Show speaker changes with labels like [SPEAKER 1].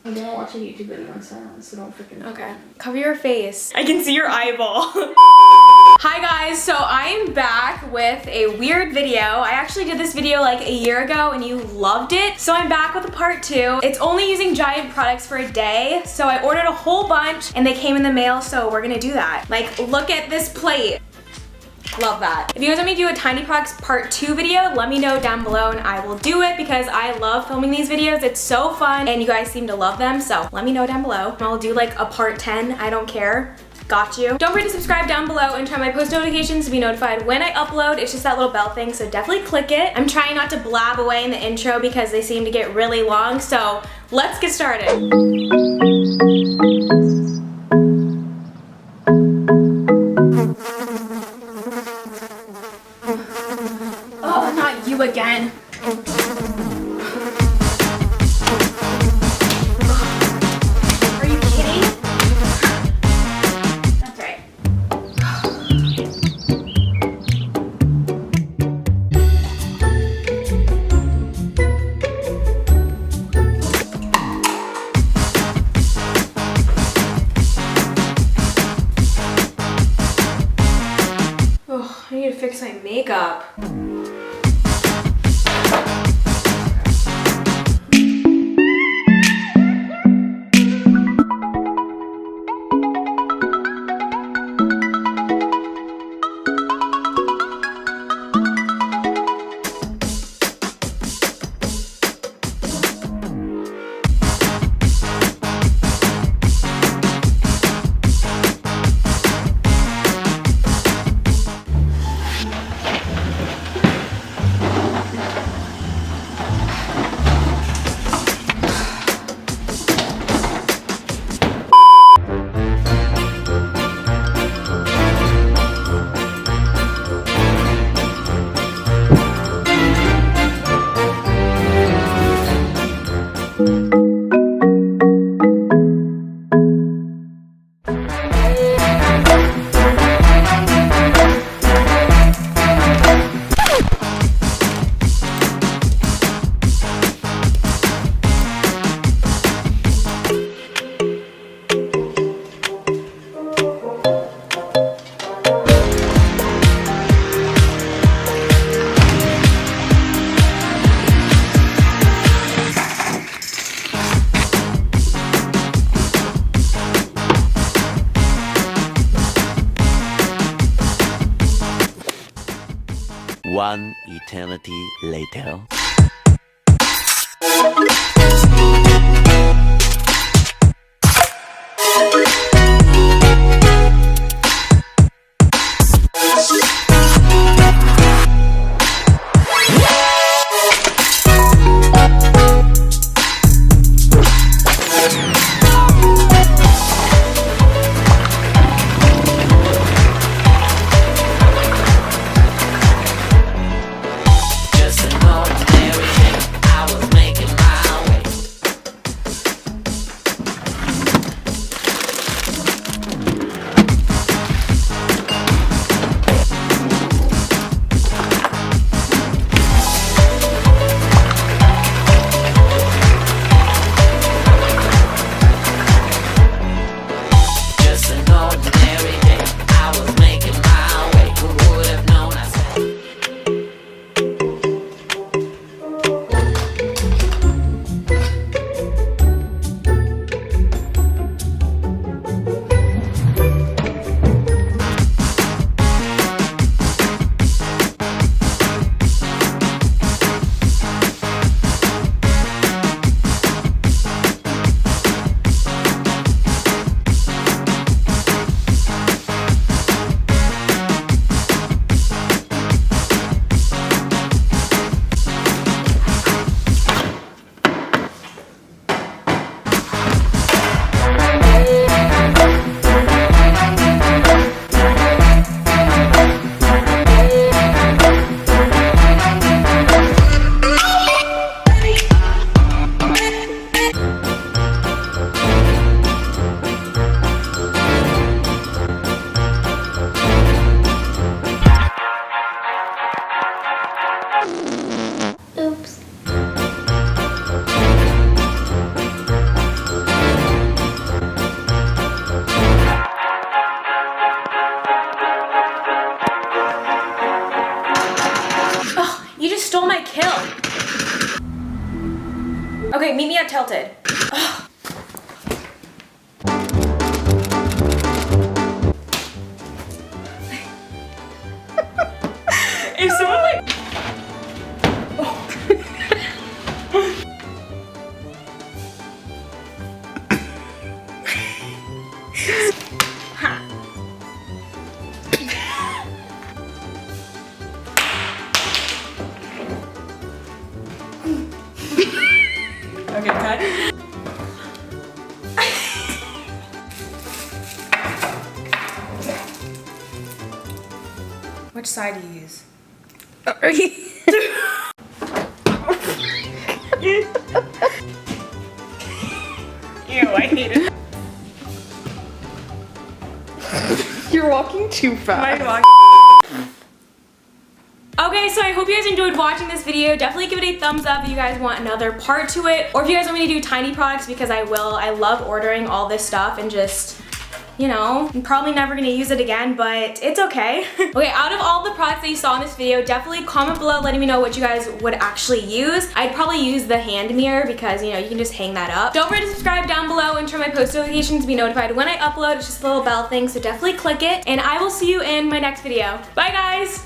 [SPEAKER 1] I'm gonna watch a YouTube video in silence, so don't freaking.
[SPEAKER 2] Okay. Cover your face. I can see your eyeball. Hi guys, so I'm back with a weird video. I actually did this video like a year ago and you loved it. So I'm back with a part 2. It's only using Giant products for a day. So I ordered a whole bunch and they came in the mail, so we're gonna do that. Like, look at this plate. Love that. If you guys want me to do a Tiny Products part 2 video, let me know down below and I will do it because I love filming these videos. It's so fun and you guys seem to love them, so let me know down below. I'll do like a part 10, I don't care. Got you. Don't forget to subscribe down below and turn on my post notifications to be notified when I upload. It's just that little bell thing, so definitely click it. I'm trying not to blab away in the intro because they seem to get really long, so let's get started. Oh, not you again. Are you kidding? That's right. Oh, I need to fix my makeup.
[SPEAKER 3] One eternity later.
[SPEAKER 4] Just an ordinary thing. I was making my way.
[SPEAKER 2] meet me at Tilted. If someone like... Okay, cut. Which side do you use? Ew, I hate it.
[SPEAKER 1] You're walking too fast.
[SPEAKER 2] Okay, so I hope you guys enjoyed watching this video. Definitely give it a thumbs up if you guys want another part to it. Or if you guys want me to do tiny products, because I will. I love ordering all this stuff and just, you know, I'm probably never gonna use it again, but it's okay. Okay, out of all the products that you saw in this video, definitely comment below letting me know what you guys would actually use. I'd probably use the hand mirror because, you know, you can just hang that up. Don't forget to subscribe down below and turn my post notifications to be notified when I upload. It's just a little bell thing, so definitely click it. And I will see you in my next video. Bye, guys!